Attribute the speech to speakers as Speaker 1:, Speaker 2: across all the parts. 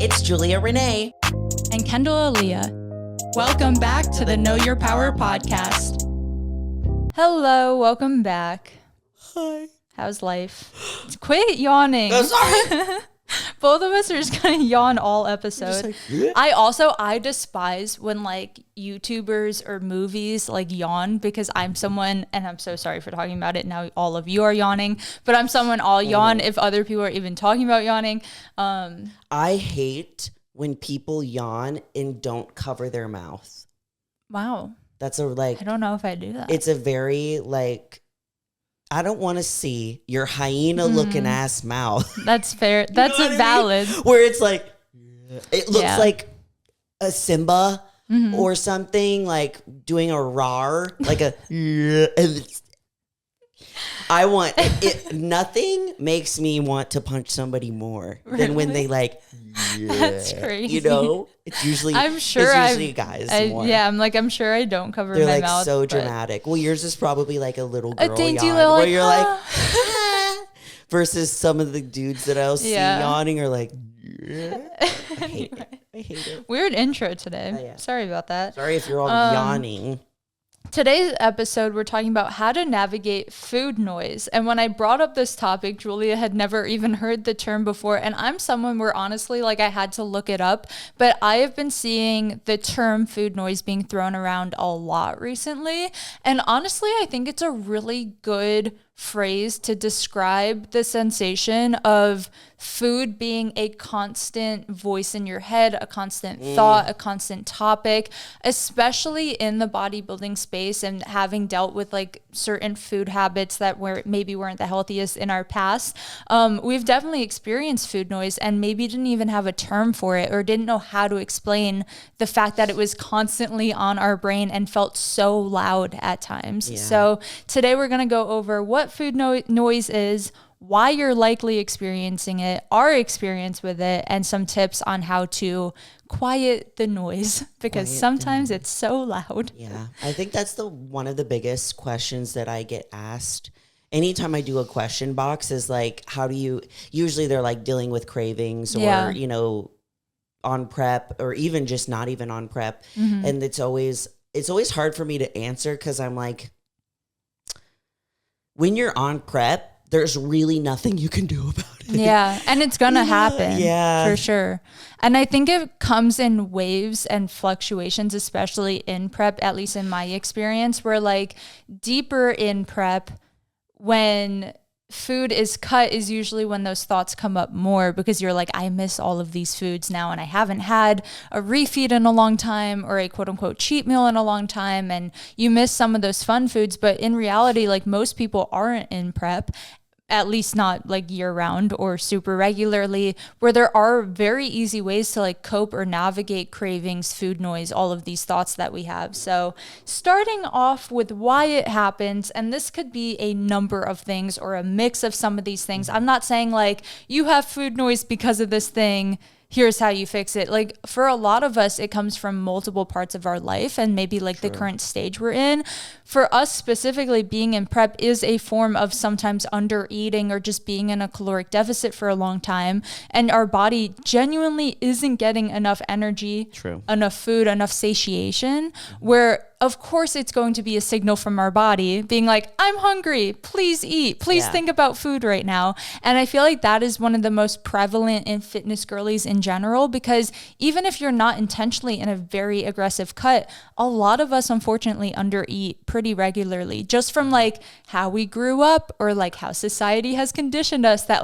Speaker 1: It's Julia Renee.
Speaker 2: And Kendall Aaliyah. Welcome back to the Know Your Power podcast. Hello, welcome back.
Speaker 1: Hi.
Speaker 2: How's life? Quit yawning.
Speaker 1: I'm sorry.
Speaker 2: Both of us are just gonna yawn all episode.
Speaker 1: Like,
Speaker 2: I despise when like YouTubers or movies like yawn, because I'm someone, and I'm so sorry for talking about it now, all of you are yawning, but I'm someone I'll yawn if other people are even talking about yawning.
Speaker 1: I hate when people yawn and don't cover their mouth.
Speaker 2: Wow.
Speaker 1: That's I
Speaker 2: don't know if I do that.
Speaker 1: It's a very I don't want to see your hyena looking ass mouth.
Speaker 2: That's fair. That's valid.
Speaker 1: Where it's like, it looks like a Simba or something, like doing a roar, like a, and it's, I want it. Nothing makes me want to punch somebody more than when they
Speaker 2: That's crazy.
Speaker 1: You know, it's usually
Speaker 2: I'm sure
Speaker 1: it's usually guys. More.
Speaker 2: Yeah, I'm sure I don't cover
Speaker 1: They're
Speaker 2: my
Speaker 1: like
Speaker 2: mouth.
Speaker 1: so dramatic. Well, yours is probably like a little girl
Speaker 2: dainty
Speaker 1: yawn,
Speaker 2: little,
Speaker 1: where
Speaker 2: like,
Speaker 1: you're like, versus some of the dudes that I'll see yawning are like, I hate it. I hate it.
Speaker 2: Weird intro today.
Speaker 1: Yeah.
Speaker 2: Sorry about that.
Speaker 1: Sorry if you're all yawning.
Speaker 2: Today's episode, we're talking about how to navigate food noise. And when I brought up this topic, Julia had never even heard the term before. And I'm someone where honestly, I had to look it up. But I have been seeing the term food noise being thrown around a lot recently. And honestly, I think it's a really good phrase to describe the sensation of food being a constant voice in your head, a constant thought, a constant topic, especially in the bodybuilding space, and having dealt with certain food habits that maybe weren't the healthiest in our past. We've definitely experienced food noise and maybe didn't even have a term for it, or didn't know how to explain the fact that it was constantly on our brain and felt so loud at times.
Speaker 1: Yeah.
Speaker 2: So today we're going to go over what food noise is, why you're likely experiencing it, our experience with it, and some tips on how to quiet the noise, because sometimes it's so loud.
Speaker 1: Yeah, I think that's one of the biggest questions that I get asked anytime I do a question box is how do you, usually they're dealing with cravings or, on prep, or even just not even on prep. And it's always hard for me to answer, because I'm like, when you're on prep, there's really nothing you can do about it.
Speaker 2: Yeah, and it's gonna happen.
Speaker 1: Yeah,
Speaker 2: for sure. And I think it comes in waves and fluctuations, especially in prep, at least in my experience, where deeper in prep, when food is cut, is usually when those thoughts come up more, because you're like, I miss all of these foods now, and I haven't had a refeed in a long time, or a quote unquote cheat meal in a long time, and you miss some of those fun foods. But in reality, most people aren't in prep, at least not year round or super regularly, where there are very easy ways to cope or navigate cravings, food noise, all of these thoughts that we have. So starting off with why it happens, and this could be a number of things or a mix of some of these things. I'm not saying you have food noise because of this thing, here's how you fix it. For a lot of us, it comes from multiple parts of our life, and maybe the current stage we're in. For us specifically, being in prep is a form of sometimes under eating, or just being in a caloric deficit for a long time. And our body genuinely isn't getting enough energy, enough food, enough satiation, where of course it's going to be a signal from our body being like, I'm hungry, please eat, please think about food right now. And I feel that is one of the most prevalent in fitness girlies in general, because even if you're not intentionally in a very aggressive cut, a lot of us unfortunately undereat pretty regularly, just from how we grew up, or how society has conditioned us that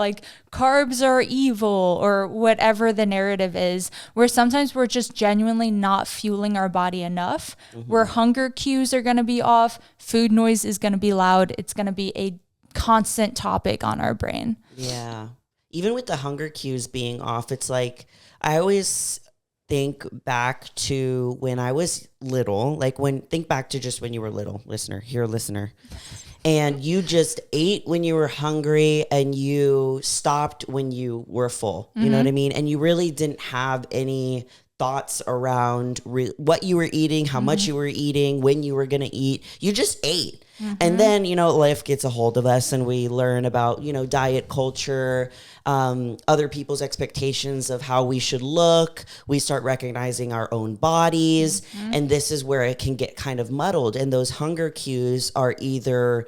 Speaker 2: carbs are evil, or whatever the narrative is, where sometimes we're just genuinely not fueling our body enough, where hunger cues are going to be off, food noise is going to be loud, it's going to be a constant topic on our brain.
Speaker 1: Yeah. Even with the hunger cues being off, it's I always think back to when I was little, think back to just when you were little, listener, and you just ate when you were hungry, and you stopped when you were full. You know what I mean? And you really didn't have any thoughts around what you were eating, how much you were eating, when you were going to eat. You just ate. And then, life gets a hold of us and we learn about, diet culture, other people's expectations of how we should look. We start recognizing our own bodies. And this is where it can get kind of muddled. And those hunger cues are either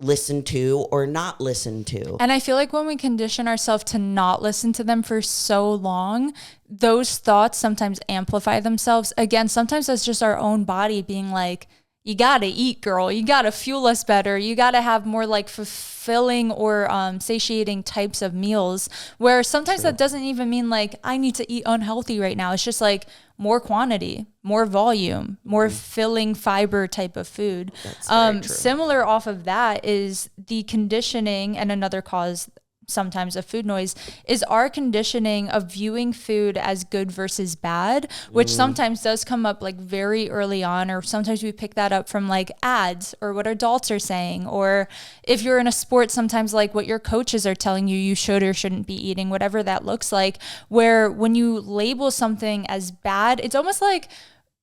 Speaker 1: listen to or not listen to.
Speaker 2: And I feel like when we condition ourselves to not listen to them for so long, those thoughts sometimes amplify themselves. Again, sometimes that's just our own body being like, you got to eat, girl. You got to fuel us better. You got to have more like fulfilling or satiating types of meals, where sometimes that doesn't even mean like I need to eat unhealthy right now. It's just like more quantity, more volume, more filling fiber type of food. Similar off of that is the conditioning, and another cause sometimes of food noise is our conditioning of viewing food as good versus bad, which sometimes does come up like very early on, or sometimes we pick that up from like ads or what adults are saying, or if you're in a sport, sometimes like what your coaches are telling you should or shouldn't be eating, whatever that looks like, where when you label something as bad, it's almost like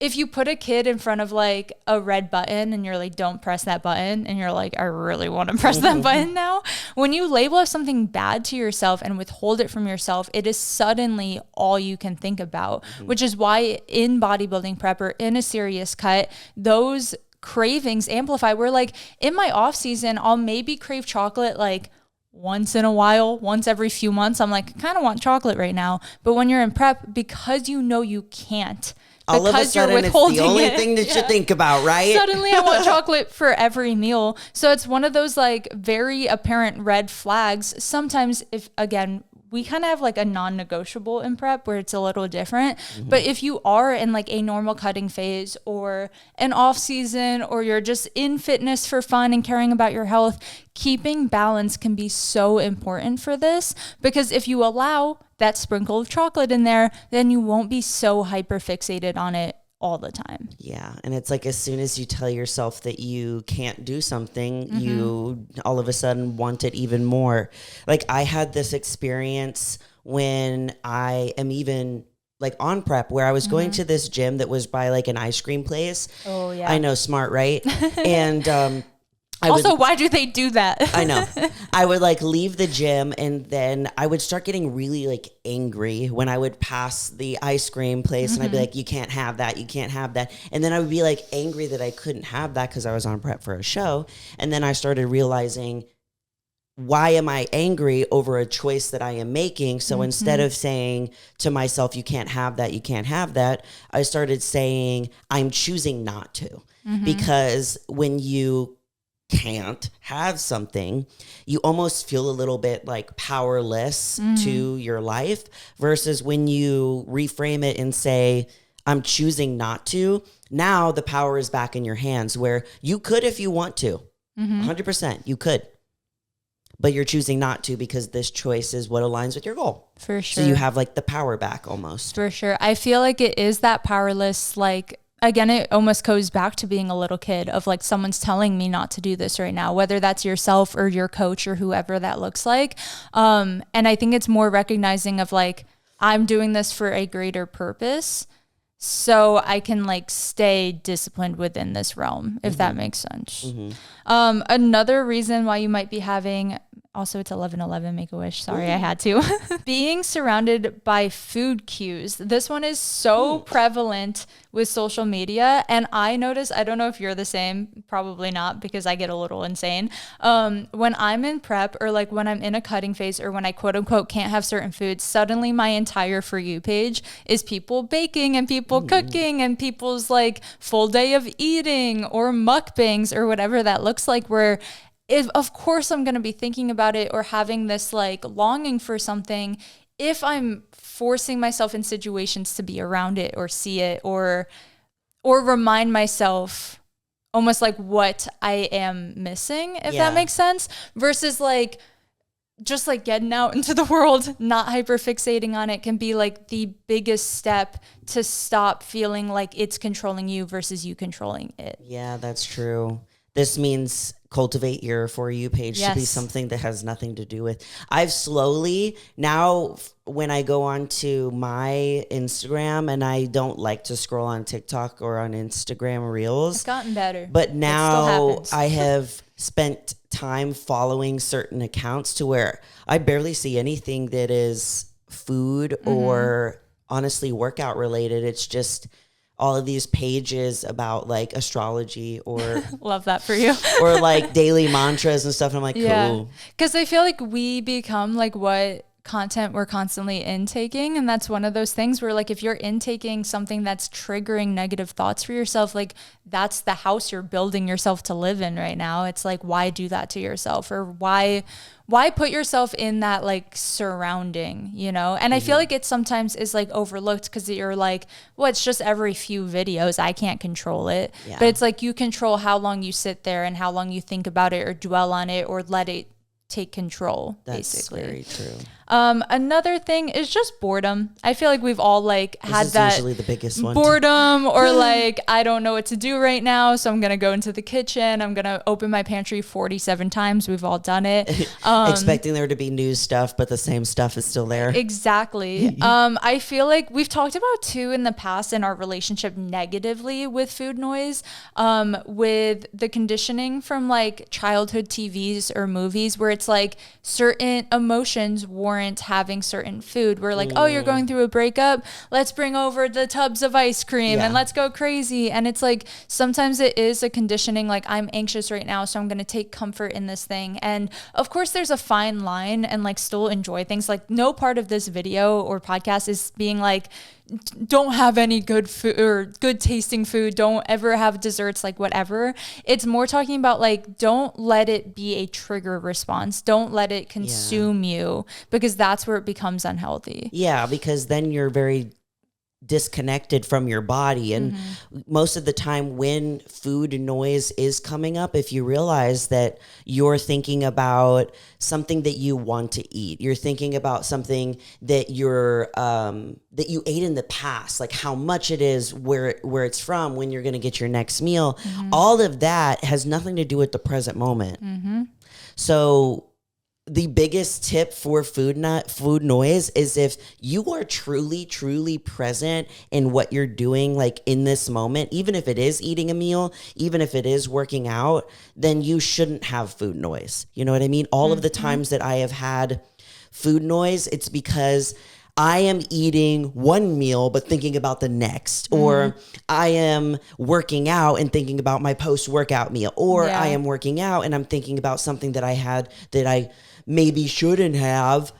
Speaker 2: if you put a kid in front of like a red button and you're like, don't press that button, and you're like, I really want to press that button now. When you label something bad to yourself and withhold it from yourself, it is suddenly all you can think about, which is why in bodybuilding prep or in a serious cut, those cravings amplify. Where like in my off season, I'll maybe crave chocolate like once in a while, once every few months. I'm like, I kind of want chocolate right now. But when you're in prep, because you can't,
Speaker 1: all of a sudden, it's the only thing that you think about, right?
Speaker 2: Suddenly I want chocolate for every meal. So it's one of those like very apparent red flags. Sometimes if, again, we kind of have like a non-negotiable in prep where it's a little different. But if you are in like a normal cutting phase or an off season, or you're just in fitness for fun and caring about your health, keeping balance can be so important for this, because if you allow that sprinkle of chocolate in there, then you won't be so hyper fixated on it all the time.
Speaker 1: Yeah. And it's like, as soon as you tell yourself that you can't do something, you all of a sudden want it even more. Like I had this experience when I am even like on prep, where I was going to this gym that was by like an ice cream place.
Speaker 2: Oh yeah.
Speaker 1: I know, smart, right? And,
Speaker 2: why do they do that?
Speaker 1: I know. I would like leave the gym, and then I would start getting really like angry when I would pass the ice cream place, and I'd be like, you can't have that. You can't have that. And then I would be like angry that I couldn't have that because I was on prep for a show. And then I started realizing, why am I angry over a choice that I am making? So instead of saying to myself, you can't have that, you can't have that, I started saying, I'm choosing not to. Because when you can't have something, you almost feel a little bit like powerless to your life, versus when you reframe it and say, I'm choosing not to. Now the power is back in your hands, where you could, if you want to, 100%, you could, but you're choosing not to because this choice is what aligns with your goal.
Speaker 2: For sure.
Speaker 1: So you have like the power back almost.
Speaker 2: For sure. I feel like it is that powerless, like, again, it almost goes back to being a little kid of like, someone's telling me not to do this right now, whether that's yourself or your coach or whoever that looks like. And I think it's more recognizing of like, I'm doing this for a greater purpose, so I can like stay disciplined within this realm, if that makes sense. Another reason why you might be having, also it's 11/11, Make-A-Wish. Sorry, I had to. Being surrounded by food cues. This one is so prevalent with social media. And I notice, I don't know if you're the same, probably not, because I get a little insane. When I'm in prep, or like when I'm in a cutting phase, or when I quote unquote can't have certain foods, suddenly my entire For You page is people baking and people cooking and people's like full day of eating or mukbangs or whatever that looks like, where of course I'm going to be thinking about it or having this like longing for something if I'm forcing myself in situations to be around it or see it or remind myself almost like what I am missing, if that makes sense, versus like just like getting out into the world, not hyper fixating on it, can be like the biggest step to stop feeling like it's controlling you versus you controlling it.
Speaker 1: Yeah, that's true. this means cultivate your For You page to be something that has nothing to do with. I've slowly now, when I go onto my Instagram, and I don't like to scroll on TikTok or on Instagram Reels.
Speaker 2: It's gotten better.
Speaker 1: But now I have spent time following certain accounts to where I barely see anything that is food or honestly workout related. It's just all of these pages about like astrology or
Speaker 2: love that for you
Speaker 1: or like daily mantras and stuff. And I'm like, cool.
Speaker 2: Because I feel like we become like what content we're constantly intaking. And that's one of those things where like, if you're intaking something that's triggering negative thoughts for yourself, like that's the house you're building yourself to live in right now. It's like, why do that to yourself? Or why put yourself in that like surrounding, you know? And I feel like it sometimes is like overlooked because you're like, well, it's just every few videos. I can't control it. Yeah. But it's like you control how long you sit there and how long you think about it or dwell on it or let it take control.
Speaker 1: That's
Speaker 2: basically
Speaker 1: very true.
Speaker 2: Another thing is just boredom. I feel like we've all like had that
Speaker 1: usually the biggest one.
Speaker 2: Boredom or like, I don't know what to do right now. So I'm going to go into the kitchen. I'm going to open my pantry 47 times. We've all done it.
Speaker 1: Expecting there to be new stuff, but the same stuff is still there.
Speaker 2: Exactly. I feel like we've talked about too in the past in our relationship negatively with food noise, with the conditioning from like childhood TVs or movies where it's like certain emotions warrant having certain food. We're like, oh, you're going through a breakup, let's bring over the tubs of ice cream and let's go crazy. And it's like sometimes it is a conditioning, like I'm anxious right now, so I'm going to take comfort in this thing. And of course there's a fine line and like still enjoy things. Like no part of this video or podcast is being like, don't have any good food or good tasting food, don't ever have desserts, like whatever. It's more talking about like, don't let it be a trigger response, don't let it consume you, because that's where it becomes unhealthy.
Speaker 1: Yeah, because then you're very disconnected from your body. And most of the time when food noise is coming up, if you realize that you're thinking about something that you want to eat, you're thinking about something that you're that you ate in the past, like how much it is, where it's from, when you're going to get your next meal, all of that has nothing to do with the present moment. So the biggest tip for food noise is if you are truly present in what you're doing, like in this moment, even if it is eating a meal, even if it is working out, then you shouldn't have food noise. You know what I mean? All of the times that I have had food noise, it's because I am eating one meal but thinking about the next, or I am working out and thinking about my post-workout meal, or I am working out and I'm thinking about something that I had that I maybe shouldn't have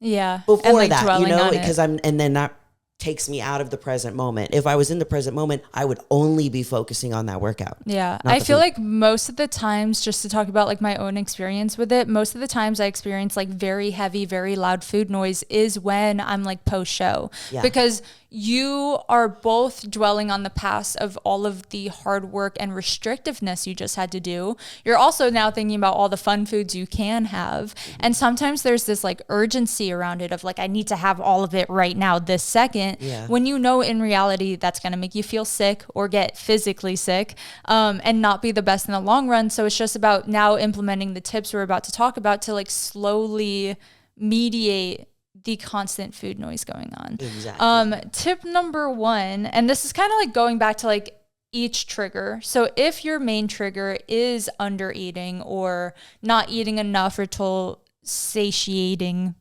Speaker 1: before and like that, you know, because and then that takes me out of the present moment. If I was in the present moment, I would only be focusing on that workout. Yeah.
Speaker 2: I feel like most of the times, just to talk about like my own experience with it, most of the times I experience like very heavy, very loud food noise is when I'm like post show, because you are both dwelling on the past of all of the hard work and restrictiveness you just had to do. You're also now thinking about all the fun foods you can have. And sometimes there's this like urgency around it of like, I need to have all of it right now, this second, when you know in reality that's going to make you feel sick or get physically sick, and not be the best in the long run. So it's just about now implementing the tips we're about to talk about to like slowly mediate the constant food noise going on. Exactly. Tip number 1, and this is kind of like going back to like each trigger. So if your main trigger is under eating or not eating enough or till satiety,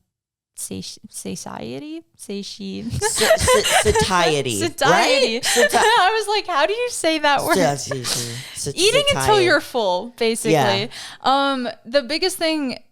Speaker 1: satiety,
Speaker 2: right? I was like, how do you say that word? Eating until you're full, basically. The biggest thing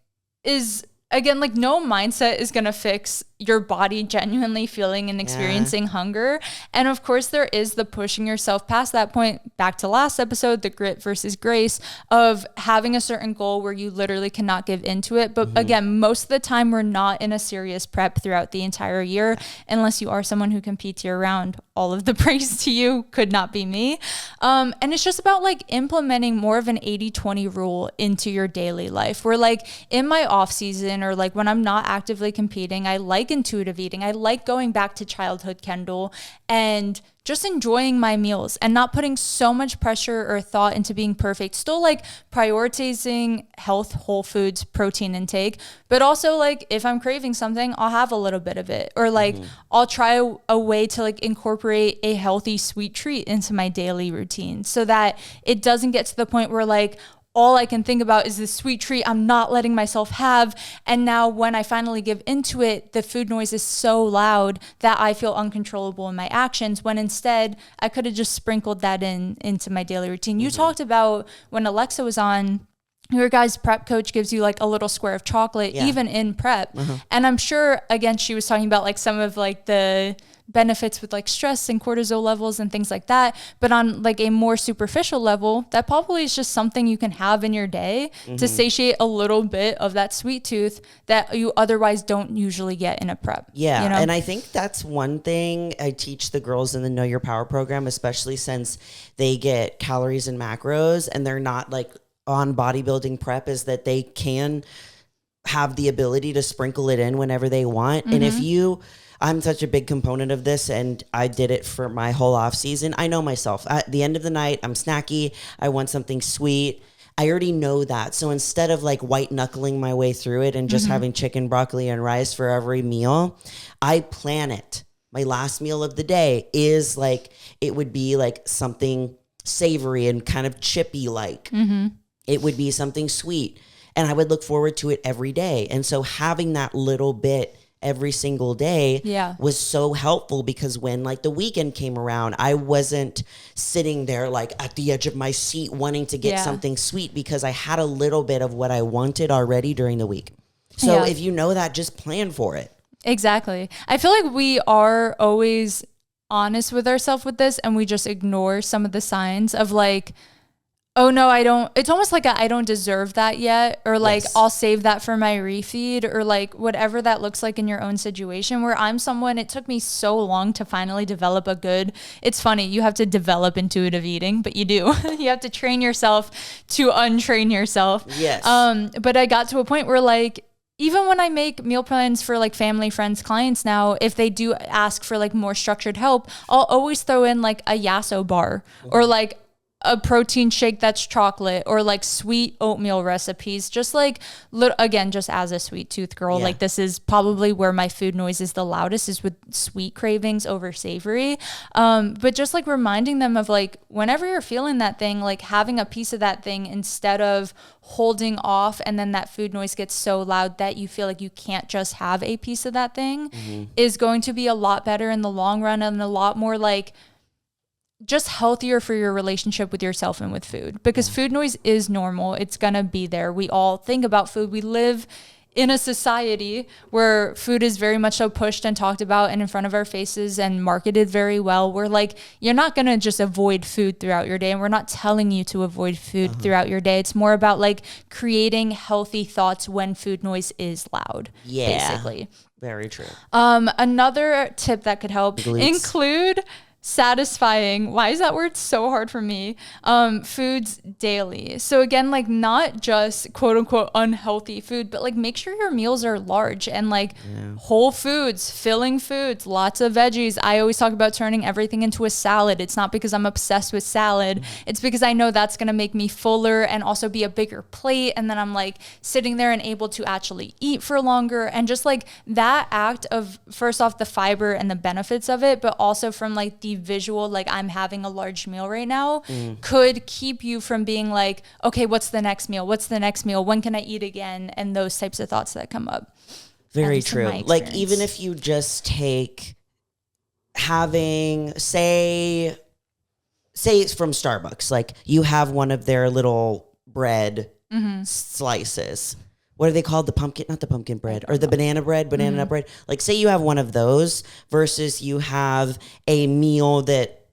Speaker 2: is, again, like no mindset is going to fix your body genuinely feeling and experiencing hunger. And of course there is the pushing yourself past that point, back to last episode, the grit versus grace of having a certain goal where you literally cannot give into it. But again, most of the time we're not in a serious prep throughout the entire year, unless you are someone who competes year round. All of the praise to you, could not be me. And it's just about like implementing more of an 80-20 rule into your daily life, where like in my off season or like when I'm not actively competing, I like like intuitive eating. I like going back to childhood Kendall and just enjoying my meals and not putting so much pressure or thought into being perfect. Still like prioritizing health, whole foods, protein intake, but also like if I'm craving something, I'll have a little bit of it. Or like I'll try a way to like incorporate a healthy sweet treat into my daily routine so that it doesn't get to the point where like all I can think about is this sweet treat I'm not letting myself have. And now when I finally give into it, the food noise is so loud that I feel uncontrollable in my actions, when instead I could have just sprinkled that into my daily routine. You talked about when Alexa was on, your guys' prep coach gives you like a little square of chocolate, even in prep. And I'm sure, again, she was talking about like some of like the benefits with like stress and cortisol levels and things like that. But on like a more superficial level, that probably is just something you can have in your day to satiate a little bit of that sweet tooth that you otherwise don't usually get in a prep.
Speaker 1: Yeah.
Speaker 2: You know?
Speaker 1: And I think that's one thing I teach the girls in the Know Your Power program, especially since they get calories and macros and they're not like on bodybuilding prep, is that they can have the ability to sprinkle it in whenever they want. And if I'm such a big component of this, and I did it for my whole off season. I know myself. At the end of the night, I'm snacky. I want something sweet. I already know that. So instead of like white knuckling my way through it and just having chicken, broccoli, and rice for every meal, I plan it. My last meal of the day is like, it would be like something savory and kind of chippy like. It would be something sweet. And I would look forward to it every day. And so having that little bit every single day was so helpful, because when like the weekend came around, I wasn't sitting there like at the edge of my seat wanting to get something sweet, because I had a little bit of what I wanted already during the week. So if you know that, just plan for it.
Speaker 2: Exactly. I feel like we are always honest with ourselves with this, and we just ignore some of the signs of like, oh no, I don't, it's almost like I don't deserve that yet. Or like, I'll save that for my refeed, or like whatever that looks like in your own situation. Where I'm someone, it took me so long to finally develop a good, it's funny, you have to develop intuitive eating, but you do. You have to train yourself to untrain yourself.
Speaker 1: Yes.
Speaker 2: But I got to a point where like, even when I make meal plans for like family, friends, clients now, if they do ask for like more structured help, I'll always throw in like a Yasso bar or like a protein shake that's chocolate, or like sweet oatmeal recipes, just like again, just as a sweet tooth girl, like this is probably where my food noise is the loudest, is with sweet cravings over savory. But just like reminding them of like, whenever you're feeling that thing, like having a piece of that thing instead of holding off, and then that food noise gets so loud that you feel like you can't just have a piece of that thing, is going to be a lot better in the long run, and a lot more like just healthier for your relationship with yourself and with food, because food noise is normal. It's going to be there. We all think about food. We live in a society where food is very much so pushed and talked about and in front of our faces and marketed very well. We're like, you're not going to just avoid food throughout your day. And we're not telling you to avoid food throughout your day. It's more about like creating healthy thoughts when food noise is loud. Basically.
Speaker 1: Very true.
Speaker 2: Another tip that could help include satisfying, why is that word so hard for me, foods daily. So again, like not just quote unquote unhealthy food, but like make sure your meals are large and like whole foods, filling foods, lots of veggies. I always talk about turning everything into a salad. It's not because I'm obsessed with salad. It's because I know that's going to make me fuller and also be a bigger plate. And then I'm like sitting there and able to actually eat for longer. And just like that act of, first off, the fiber and the benefits of it, but also from like the visual, like I'm having a large meal right now, could keep you from being like, okay, what's the next meal? What's the next meal? When can I eat again? And those types of thoughts that come up.
Speaker 1: Very true. Like even if you just take having, say it's from Starbucks, like you have one of their little bread slices. What are they called? The pumpkin, not the pumpkin bread, or the banana bread, banana nut bread. Like say you have one of those versus you have a meal that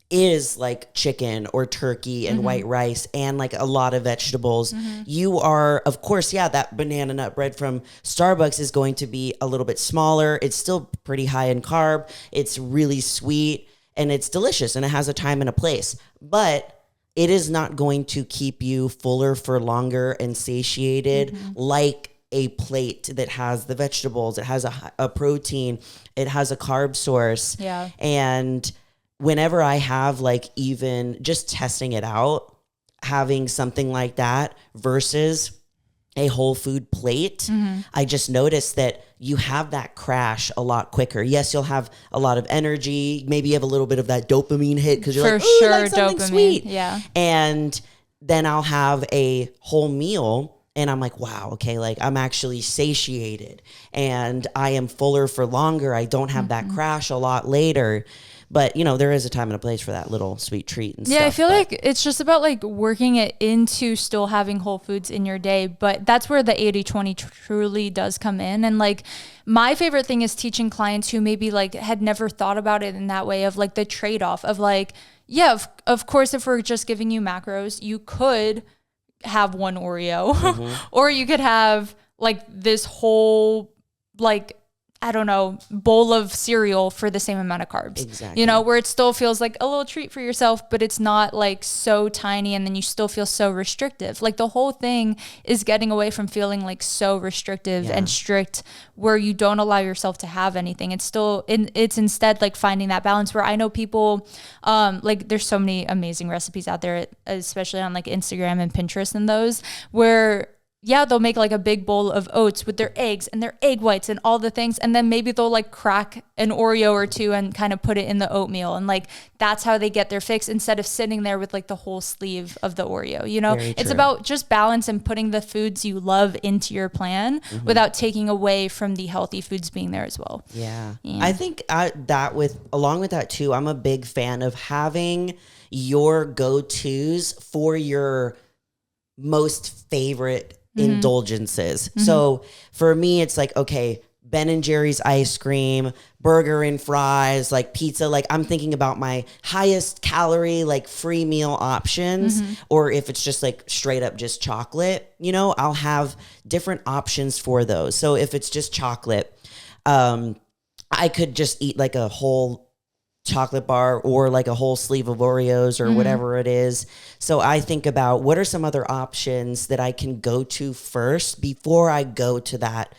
Speaker 1: is like chicken or turkey and white rice and like a lot of vegetables. You are, of course, that banana nut bread from Starbucks is going to be a little bit smaller. It's still pretty high in carb. It's really sweet and it's delicious and it has a time and a place. But it is not going to keep you fuller for longer and satiated like a plate that has the vegetables, it has a protein, it has a carb source.
Speaker 2: Yeah.
Speaker 1: And whenever I have like even just testing it out, having something like that versus a whole food plate, I just noticed that you have that crash a lot quicker. Yes, you'll have a lot of energy. Maybe you have a little bit of that dopamine hit because you're like, oh, sure, like something dopamine. Sweet.
Speaker 2: Yeah.
Speaker 1: And then I'll have a whole meal and I'm like, wow, okay, like I'm actually satiated and I am fuller for longer. I don't have that crash a lot later. But, you know, there is a time and a place for that little sweet treat and stuff.
Speaker 2: Yeah, I feel like it's just about like working it into still having whole foods in your day. But that's where the 80-20 truly does come in. And like my favorite thing is teaching clients who maybe like had never thought about it in that way of like the trade-off of like, yeah, of course, if we're just giving you macros, you could have one Oreo or you could have like this whole like, I don't know, bowl of cereal for the same amount of carbs.
Speaker 1: Exactly.
Speaker 2: You know, where it still feels like a little treat for yourself, but it's not like so tiny and then you still feel so restrictive. Like the whole thing is getting away from feeling like so restrictive and strict where you don't allow yourself to have anything. It's still, it's instead like finding that balance where I know people, like there's so many amazing recipes out there, especially on like Instagram and Pinterest and those where they'll make like a big bowl of oats with their eggs and their egg whites and all the things. And then maybe they'll like crack an Oreo or two and kind of put it in the oatmeal. And like, that's how they get their fix instead of sitting there with like the whole sleeve of the Oreo, you know, it's about just balance and putting the foods you love into your plan without taking away from the healthy foods being there as well.
Speaker 1: Yeah. I think along with that too, I'm a big fan of having your go-tos for your most favorite indulgences. So for me, it's like, okay, Ben and Jerry's ice cream, burger and fries, like pizza. Like I'm thinking about my highest calorie, like free meal options. Or if it's just like straight up just chocolate, you know, I'll have different options for those. So if it's just chocolate, I could just eat like a whole chocolate bar or like a whole sleeve of Oreos or whatever it is. So I think about what are some other options that I can go to first before I go to that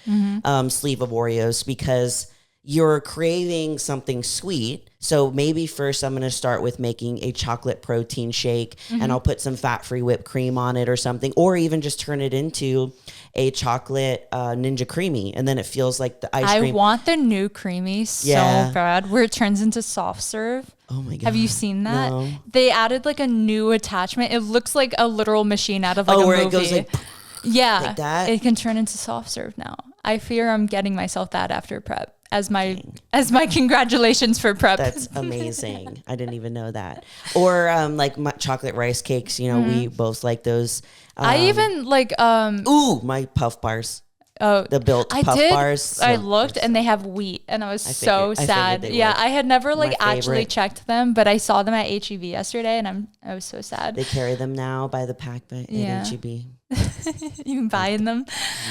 Speaker 1: sleeve of Oreos, because you're craving something sweet. So maybe first I'm going to start with making a chocolate protein shake and I'll put some fat-free whipped cream on it or something, or even just turn it into a chocolate Ninja Creamy, and then it feels like the ice cream.
Speaker 2: I want the new Creamy so bad, where it turns into soft serve.
Speaker 1: Oh my God.
Speaker 2: Have you seen that?
Speaker 1: No.
Speaker 2: They added like a new attachment. It looks like a literal machine out of like a
Speaker 1: where
Speaker 2: movie.
Speaker 1: It goes like
Speaker 2: like
Speaker 1: that?
Speaker 2: It can turn into soft serve now. I fear I'm getting myself that after prep as my congratulations for prep.
Speaker 1: That's amazing. I didn't even know that. Or like my chocolate rice cakes, you know, we both like those.
Speaker 2: I even like
Speaker 1: my Puff Bars.
Speaker 2: Oh,
Speaker 1: the built Puff Bars. So
Speaker 2: I looked and they have wheat, and I was so sad. I had never like actually checked them, but I saw them at HEB yesterday, and I was so sad.
Speaker 1: They carry them now by the pack at HEB.
Speaker 2: You can buy in them?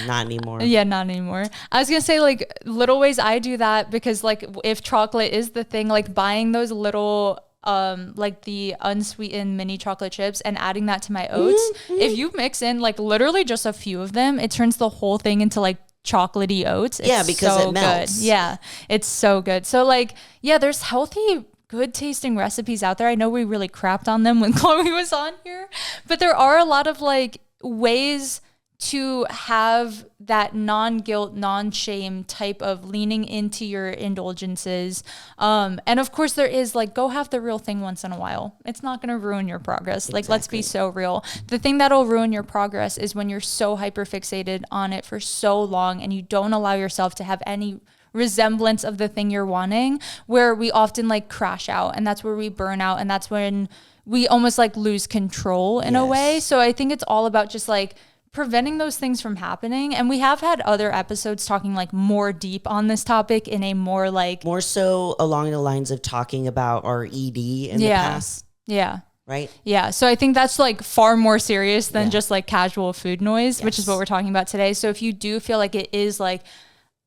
Speaker 1: Not anymore.
Speaker 2: Yeah, not anymore. I was gonna say like little ways I do that, because like if chocolate is the thing, like buying those little like the unsweetened mini chocolate chips and adding that to my oats. If you mix in like literally just a few of them, it turns the whole thing into like chocolatey oats. It's
Speaker 1: because
Speaker 2: so
Speaker 1: it melts.
Speaker 2: Good. Yeah, it's so good. So like, there's healthy, good tasting recipes out there. I know we really crapped on them when Chloe was on here, but there are a lot of like ways to have that non-guilt, non-shame type of leaning into your indulgences. And of course there is like, go have the real thing once in a while. It's not going to ruin your progress. Like, let's be so real. The thing that'll ruin your progress is when you're so hyper fixated on it for so long and you don't allow yourself to have any resemblance of the thing you're wanting, where we often like crash out, and that's where we burn out, and that's when we almost like lose control in a way. So I think it's all about just like preventing those things from happening. And we have had other episodes talking like more deep on this topic in a more like
Speaker 1: more so along the lines of talking about our ED in the past.
Speaker 2: Yeah.
Speaker 1: Right.
Speaker 2: Yeah. So I think that's like far more serious than just like casual food noise, which is what we're talking about today. So if you do feel like it is like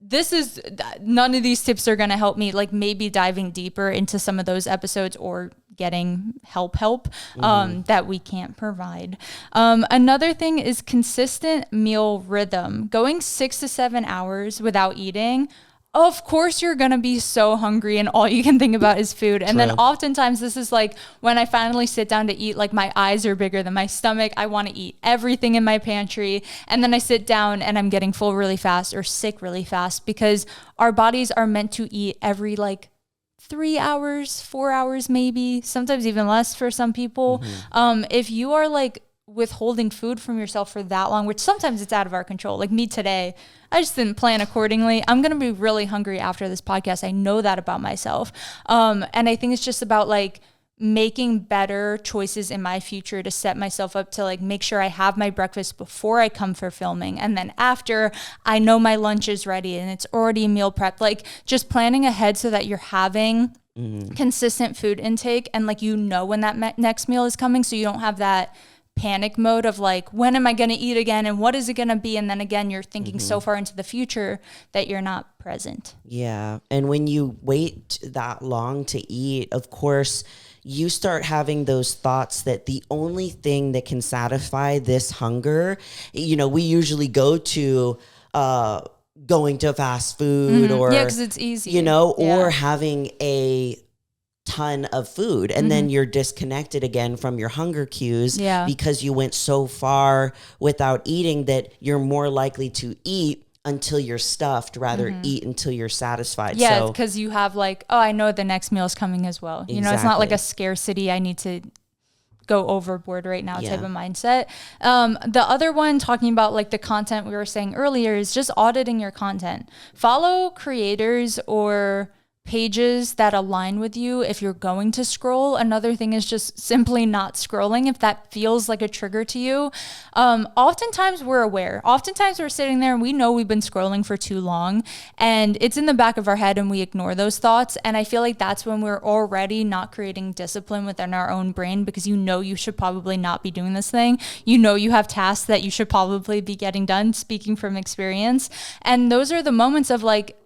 Speaker 2: none of these tips are going to help me, like maybe diving deeper into some of those episodes or getting help that we can't provide. Another thing is consistent meal rhythm. Going 6 to 7 hours without eating, of course you're going to be so hungry and all you can think about is food. And then oftentimes this is like when I finally sit down to eat, like my eyes are bigger than my stomach. I want to eat everything in my pantry. And then I sit down and I'm getting full really fast or sick really fast, because our bodies are meant to eat every like 3 hours, 4 hours, maybe sometimes even less for some people. If you are like withholding food from yourself for that long, which sometimes it's out of our control. Like me today, I just didn't plan accordingly. I'm going to be really hungry after this podcast. I know that about myself. And I think it's just about like making better choices in my future to set myself up to like make sure I have my breakfast before I come for filming. And then after, I know my lunch is ready and it's already meal prepped. Like just planning ahead so that you're having consistent food intake and like, you know, when that next meal is coming, so you don't have that panic mode of like, when am I going to eat again and what is it going to be? And then again, you're thinking so far into the future that you're not present.
Speaker 1: Yeah. And when you wait that long to eat, of course, you start having those thoughts that the only thing that can satisfy this hunger, you know, we usually go to going to fast food or,
Speaker 2: because it's easy,
Speaker 1: you know, or having a ton of food, and then you're disconnected again from your hunger cues because you went so far without eating that you're more likely to eat until you're stuffed rather eat until you're satisfied.
Speaker 2: Yeah, because you have like, oh, I know the next meal is coming as well. You know, it's not like a scarcity, I need to go overboard right now type of mindset. The other one, talking about like the content we were saying earlier, is just auditing your content. Follow creators or pages that align with you if you're going to scroll. Another thing is just simply not scrolling if that feels like a trigger to you. Oftentimes we're aware. Oftentimes we're sitting there and we know we've been scrolling for too long and it's in the back of our head and we ignore those thoughts. And I feel like that's when we're already not creating discipline within our own brain, because you know you should probably not be doing this thing. You know you have tasks that you should probably be getting done, speaking from experience. And those are the moments of like,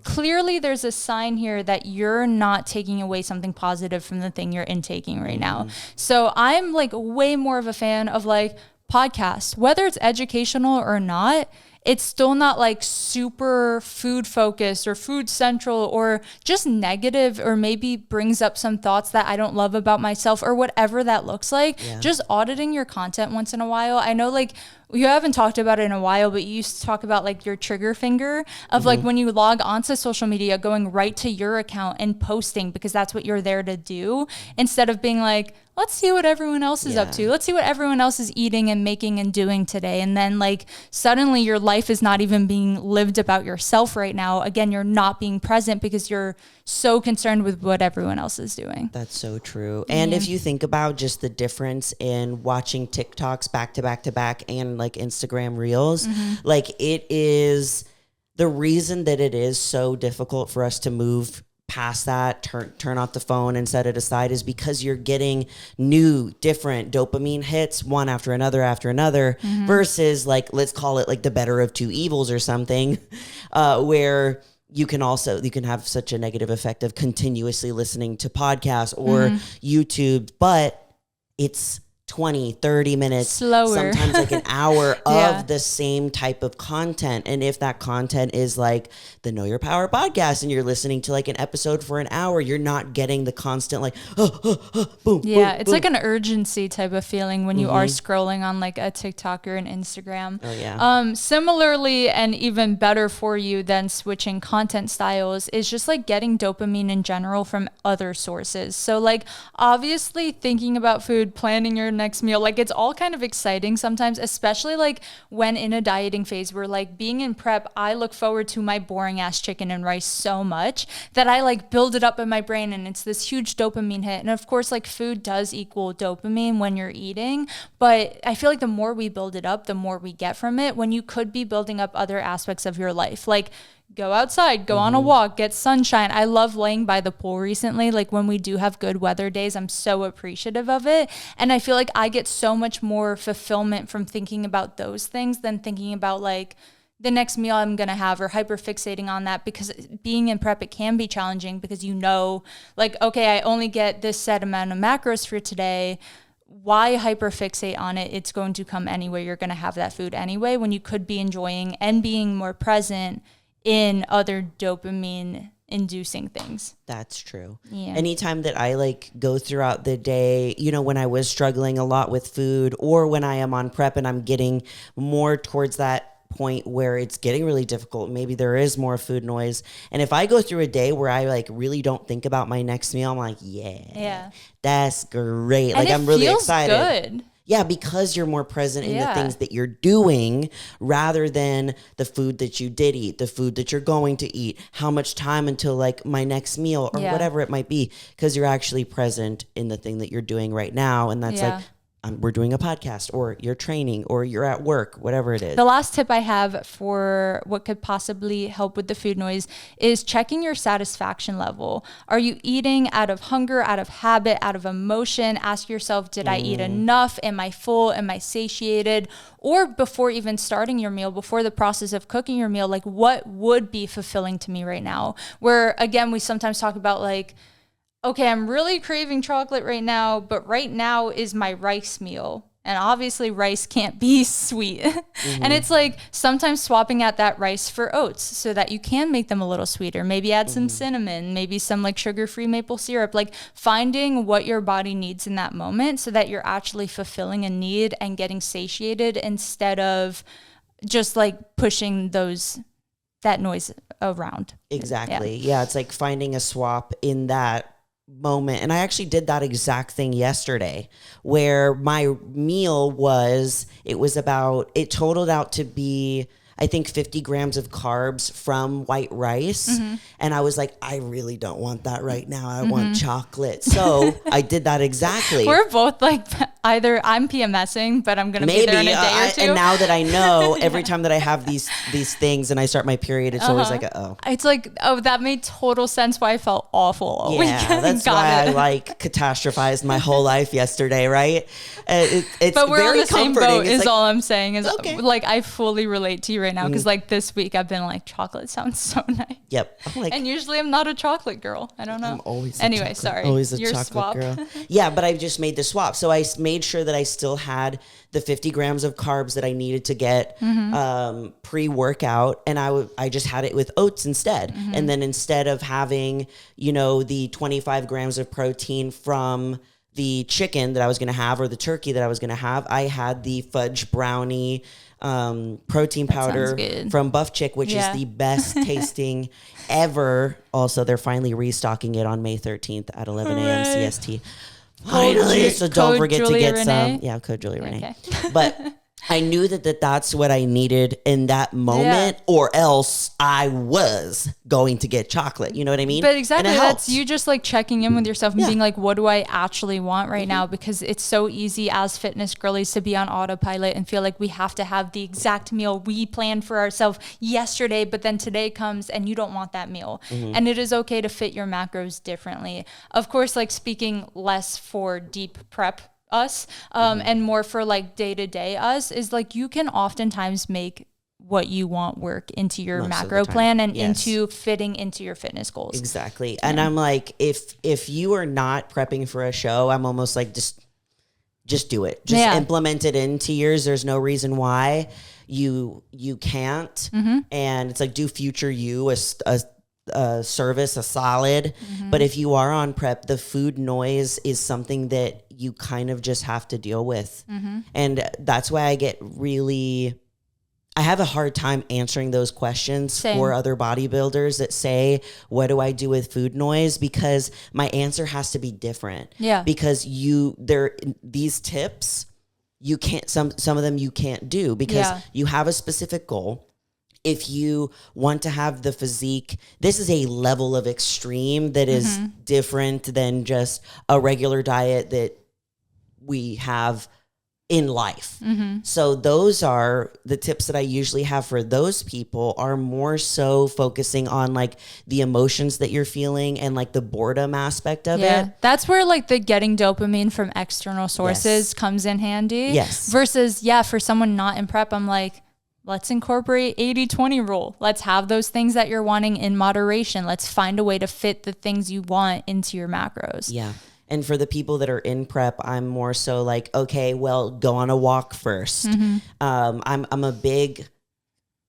Speaker 2: clearly there's a sign here that you're not taking away something positive from the thing you're intaking right now. So I'm like way more of a fan of like podcasts, whether it's educational or not. It's still not like super food focused or food central or just negative, or maybe brings up some thoughts that I don't love about myself or whatever that looks like. Just auditing your content once in a while. I know like you haven't talked about it in a while, but you used to talk about like your trigger finger of like when you log onto social media, going right to your account and posting because that's what you're there to do, instead of being like, let's see what everyone else is up to. Let's see what everyone else is eating and making and doing today. And then like suddenly your life is not even being lived about yourself right now. Again, you're not being present because you're so concerned with what everyone else is doing.
Speaker 1: That's so true. And if you think about just the difference in watching TikToks back to back to back and like Instagram Reels, like it is the reason that it is so difficult for us to move past that, turn off the phone and set it aside, is because you're getting new, different dopamine hits one after another, versus like, let's call it like the better of two evils or something, where you can have such a negative effect of continuously listening to podcasts or YouTube, but it's 20, 30 minutes,
Speaker 2: slower,
Speaker 1: sometimes like an hour of the same type of content. And if that content is like the Know Your Power podcast and you're listening to like an episode for an hour, you're not getting the constant like, boom.
Speaker 2: Yeah,
Speaker 1: boom,
Speaker 2: it's
Speaker 1: boom.
Speaker 2: like an urgency type of feeling when you are scrolling on like a TikTok or an Instagram.
Speaker 1: Oh yeah.
Speaker 2: Similarly, and even better for you than switching content styles, is just like getting dopamine in general from other sources. So like obviously thinking about food, planning your next meal, like it's all kind of exciting sometimes, especially like when in a dieting phase where like being in prep, I look forward to my boring ass chicken and rice so much that I like build it up in my brain and it's this huge dopamine hit. And of course like food does equal dopamine when you're eating, but I feel like the more we build it up, the more we get from it, when you could be building up other aspects of your life, like go outside, go on a walk, get sunshine. I love laying by the pool recently. Like when we do have good weather days, I'm so appreciative of it. And I feel like I get so much more fulfillment from thinking about those things than thinking about like the next meal I'm going to have, or hyperfixating on that, because being in prep, it can be challenging because like, okay, I only get this set amount of macros for today. Why hyperfixate on it? It's going to come anyway. You're going to have that food anyway, when you could be enjoying and being more present in other dopamine inducing things.
Speaker 1: That's true.
Speaker 2: Yeah.
Speaker 1: Anytime that I like go throughout the day, when I was struggling a lot with food, or when I am on prep and I'm getting more towards that point where it's getting really difficult, maybe there is more food noise, and if I go through a day where I like really don't think about my next meal, I'm like, yeah, that's great.
Speaker 2: And
Speaker 1: like I'm really excited.
Speaker 2: Good.
Speaker 1: Yeah, because you're more present in the things that you're doing, rather than the food that you did eat, the food that you're going to eat, how much time until like my next meal, or whatever it might be, because you're actually present in the thing that you're doing right now. And that's like, we're doing a podcast, or you're training, or you're at work, whatever it is.
Speaker 2: The last tip I have for what could possibly help with the food noise is checking your satisfaction level. Are you eating out of hunger, out of habit, out of emotion? Ask yourself, did I eat enough? Am I full? Am I satiated? Or before even starting your meal, before the process of cooking your meal, like, what would be fulfilling to me right now? Where, again, we sometimes talk about like, okay, I'm really craving chocolate right now, but right now is my rice meal. And obviously rice can't be sweet. And it's like sometimes swapping out that rice for oats so that you can make them a little sweeter. Maybe add some cinnamon, maybe some like sugar-free maple syrup, like finding what your body needs in that moment so that you're actually fulfilling a need and getting satiated, instead of just like pushing that noise around.
Speaker 1: Exactly. Yeah, it's like finding a swap in that moment. And I actually did that exact thing yesterday, where my meal it totaled out to be, I think, 50 grams of carbs from white rice. And I was like, I really don't want that right now. I want chocolate. So I did that exactly.
Speaker 2: We're both like, either I'm PMSing, but I'm going to be there in a day or two.
Speaker 1: And now that I know, every time that I have these things and I start my period, it's always like,
Speaker 2: It's like, that made total sense why I felt awful all weekend.
Speaker 1: That's why I like catastrophized my whole life yesterday, right? It's
Speaker 2: but we're
Speaker 1: very
Speaker 2: on the same
Speaker 1: comforting.
Speaker 2: boat
Speaker 1: It's
Speaker 2: is
Speaker 1: like,
Speaker 2: all I'm saying is
Speaker 1: okay.
Speaker 2: Like, I fully relate to you right now, because like this week I've been like, chocolate sounds so nice.
Speaker 1: Yep. I'm like,
Speaker 2: and usually I'm not a chocolate girl. I don't know.
Speaker 1: I'm always
Speaker 2: always
Speaker 1: a chocolate girl. Yeah, but I just made the swap. So I made sure that I still had the 50 grams of carbs that I needed to get pre-workout, and I just had it with oats instead. And then instead of having, the 25 grams of protein from the chicken that I was going to have, or the turkey that I was going to have, I had the fudge brownie protein powder from Buff Chick, which is the best tasting ever. Also, they're finally restocking it on May 13th at 11 a.m. CST. Finally, so don't forget to get some. Yeah, code Julie Renee. Okay. But I knew that's what I needed in that moment, or else I was going to get chocolate. You know what I mean?
Speaker 2: But exactly, that's you just like checking in with yourself and being like, what do I actually want right now? Because it's so easy as fitness girlies to be on autopilot and feel like we have to have the exact meal we planned for ourselves yesterday, but then today comes and you don't want that meal. And it is okay to fit your macros differently. Of course, like speaking less for deep prep us and more for like day-to-day us, is like you can oftentimes make what you want work into your macro plan and into fitting into your fitness goals.
Speaker 1: Exactly. And I'm like, if you are not prepping for a show, I'm almost like, just do it. Just implement it into yours. There's no reason why you can't. And it's like, do future you a service, a solid. But if you are on prep, the food noise is something that you kind of just have to deal with. And that's why I have a hard time answering those questions for other bodybuilders that say, what do I do with food noise? Because my answer has to be different. Yeah. Because these tips, you can't, some of them you can't do because you have a specific goal. If you want to have the physique, this is a level of extreme that is different than just a regular diet that we have in life. So those are the tips that I usually have for those people, are more so focusing on like the emotions that you're feeling and like the boredom aspect of it.
Speaker 2: That's where like the getting dopamine from external sources comes in handy. Versus, for someone not in prep, I'm like, let's incorporate 80-20 rule. Let's have those things that you're wanting in moderation. Let's find a way to fit the things you want into your macros.
Speaker 1: Yeah. And for the people that are in prep, I'm more so like, okay, well, go on a walk first. I'm a big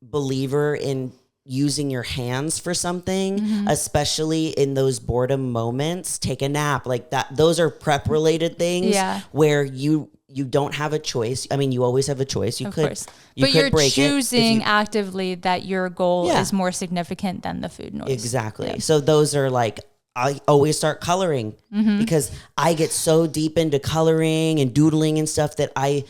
Speaker 1: believer in using your hands for something, especially in those boredom moments. Take a nap, like that. Those are prep related things where you don't have a choice. I mean, you always have a choice. You could,
Speaker 2: but you're choosing actively that your goal is more significant than the food noise.
Speaker 1: Exactly. Yeah. So those are like, I always start coloring because I get so deep into coloring and doodling and stuff that I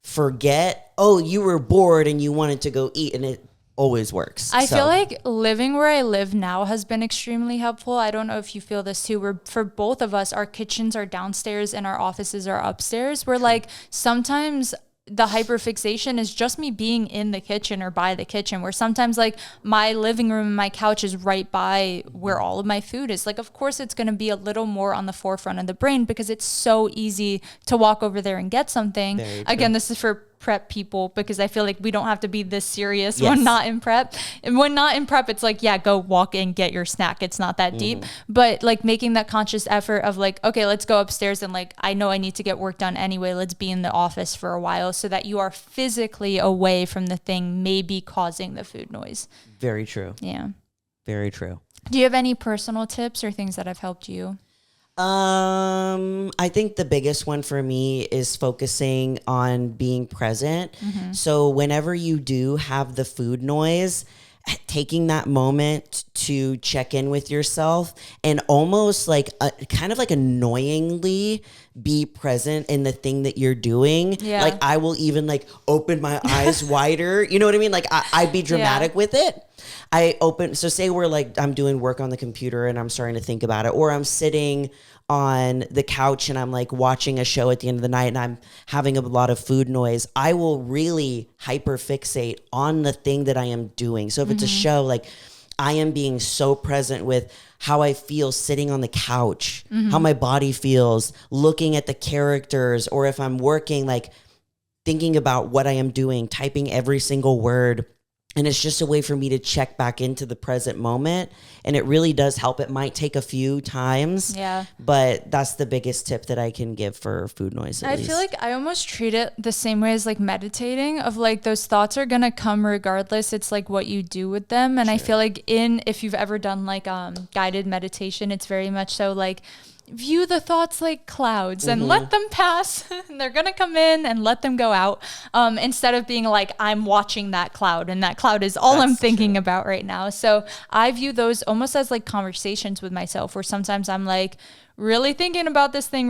Speaker 1: forget, oh, you were bored and you wanted to go eat, and it always works.
Speaker 2: I feel like living where I live now has been extremely helpful. I don't know if you feel this too, where for both of us, our kitchens are downstairs and our offices are upstairs. Where like sometimes the hyperfixation is just me being in the kitchen or by the kitchen, where sometimes like my living room and my couch is right by where all of my food is. Like, of course, it's going to be a little more on the forefront of the brain because it's so easy to walk over there and get something. Again, this is for prep people because I feel like we don't have to be this serious when not in prep. And when not in prep, it's like, yeah, go walk and get your snack. It's not that deep. But like making that conscious effort of like, okay, let's go upstairs and like, I know I need to get work done anyway. Let's be in the office for a while so that you are physically away from the thing maybe causing the food noise.
Speaker 1: Very true.
Speaker 2: Yeah.
Speaker 1: Very true.
Speaker 2: Do you have any personal tips or things that have helped you?
Speaker 1: I think the biggest one for me is focusing on being present. So whenever you do have the food noise, taking that moment to check in with yourself and almost like kind of like annoyingly be present in the thing that you're doing. Yeah. Like I will even like open my eyes wider. You know what I mean? Like I'd be dramatic with it. So say we're like, I'm doing work on the computer and I'm starting to think about it, or I'm sitting on the couch and I'm like watching a show at the end of the night and I'm having a lot of food noise. I will really hyperfixate on the thing that I am doing. So if it's a show, like I am being so present with how I feel sitting on the couch, how my body feels, looking at the characters, or if I'm working, like thinking about what I am doing, typing every single word. And it's just a way for me to check back into the present moment. And it really does help. It might take a few times. Yeah. But that's the biggest tip that I can give for food noise. I feel
Speaker 2: like I almost treat it the same way as like meditating, of like those thoughts are going to come regardless. It's like what you do with them. And I feel like if you've ever done like guided meditation, it's very much so like, view the thoughts like clouds and let them pass. They're going to come in and let them go out. Instead of being like, I'm watching that cloud and that cloud is all I'm thinking about right now. So I view those almost as like conversations with myself, where sometimes I'm like really thinking about this thing,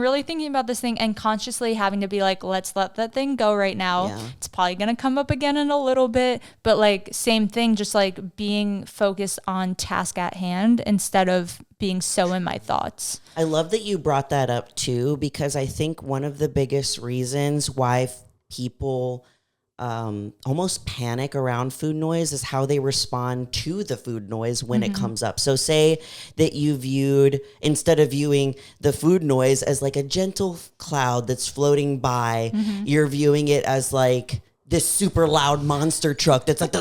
Speaker 2: and consciously having to be like, let's let that thing go right now. Yeah. It's probably going to come up again in a little bit, but like same thing, just like being focused on task at hand instead of being so in my thoughts.
Speaker 1: I love that you brought that up too, because I think one of the biggest reasons why people almost panic around food noise is how they respond to the food noise when it comes up. So say that instead of viewing the food noise as like a gentle cloud that's floating by, you're viewing it as like this super loud monster truck that's like,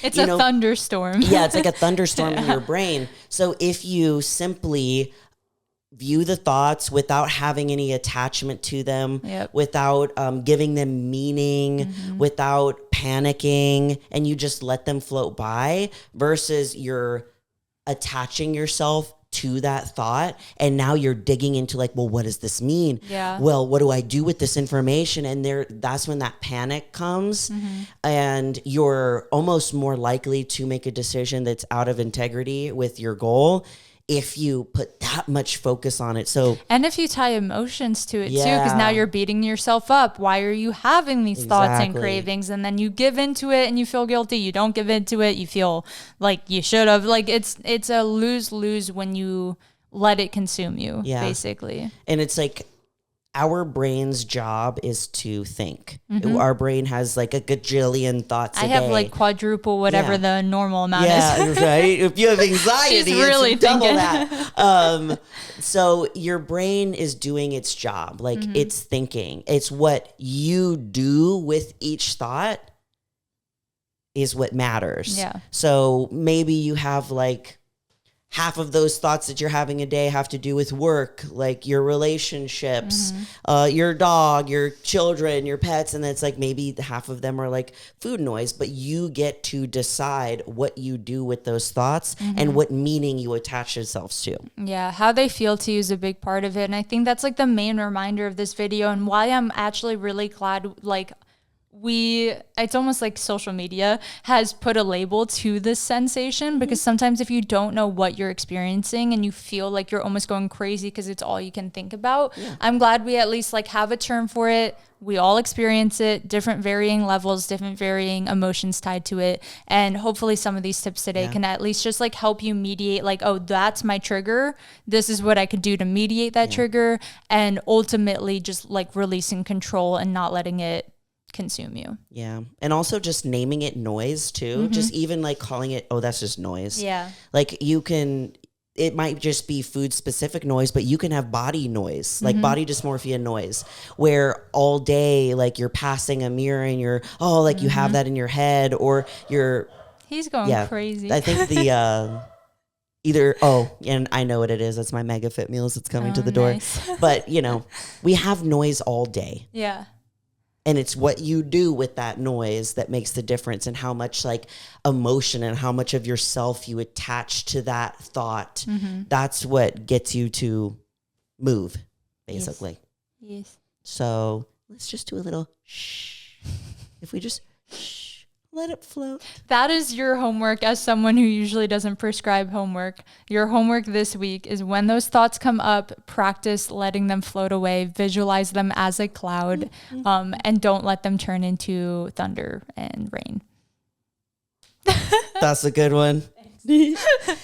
Speaker 2: it's a thunderstorm.
Speaker 1: Yeah, it's like a thunderstorm in your brain. So if you simply view the thoughts without having any attachment to them, without giving them meaning, without panicking, and you just let them float by, versus you're attaching yourself to that thought, and now you're digging into like, well, what does this mean? Yeah. Well, what do I do with this information? And that's when that panic comes, and you're almost more likely to make a decision that's out of integrity with your goal if you put that much focus on it.
Speaker 2: And if you tie emotions to it too, because now you're beating yourself up. Why are you having these thoughts and cravings? And then you give into it and you feel guilty. You don't give into it, you feel like you should have. Like it's a lose-lose when you let it consume you, basically.
Speaker 1: And it's like, our brain's job is to think. Our brain has like a gajillion thoughts a day.
Speaker 2: I have like quadruple whatever the normal amount is.
Speaker 1: Yeah, right? If you have anxiety,
Speaker 2: she's really
Speaker 1: it's double that. So your brain is doing its job. Like it's thinking. It's what you do with each thought is what matters.
Speaker 2: Yeah.
Speaker 1: So maybe you have like half of those thoughts that you're having a day have to do with work, like your relationships, your dog, your children, your pets. And it's like maybe half of them are like food noise, but you get to decide what you do with those thoughts and what meaning you attach yourselves to.
Speaker 2: Yeah, how they feel to you is a big part of it. And I think that's like the main reminder of this video and why I'm actually really glad, like, it's almost like social media has put a label to this sensation, because sometimes if you don't know what you're experiencing and you feel like you're almost going crazy because it's all you can think about, I'm glad we at least like have a term for it. We all experience it, different varying levels, different varying emotions tied to it. And hopefully some of these tips today can at least just like help you mediate, like, oh, that's my trigger. This is what I could do to mediate that trigger. And ultimately just like releasing control and not letting it consume you.
Speaker 1: Yeah. And also just naming it noise too. Just even like calling it, oh, that's just noise.
Speaker 2: Yeah.
Speaker 1: Like it might just be food specific noise, but you can have body noise, like body dysmorphia noise, where all day, like you're passing a mirror and you're, like you have that in your head, or
Speaker 2: he's going crazy.
Speaker 1: I think and I know what it is. That's my Mega Fit Meals that's coming to the door. But we have noise all day.
Speaker 2: Yeah.
Speaker 1: And it's what you do with that noise that makes the difference, and how much like emotion and how much of yourself you attach to that thought. That's what gets you to move, basically.
Speaker 2: Yes.
Speaker 1: So let's just do a little shh. If we just shh, let it float.
Speaker 2: That is your homework as someone who usually doesn't prescribe homework. Your homework this week is when those thoughts come up, practice letting them float away, visualize them as a cloud, and don't let them turn into thunder and rain.
Speaker 1: That's a good one.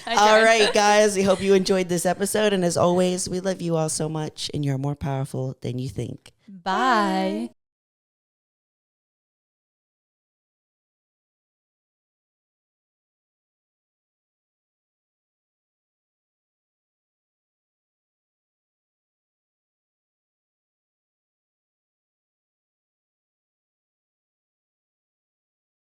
Speaker 1: All right, guys. We hope you enjoyed this episode. And as always, we love you all so much, and you're more powerful than you think.
Speaker 2: Bye.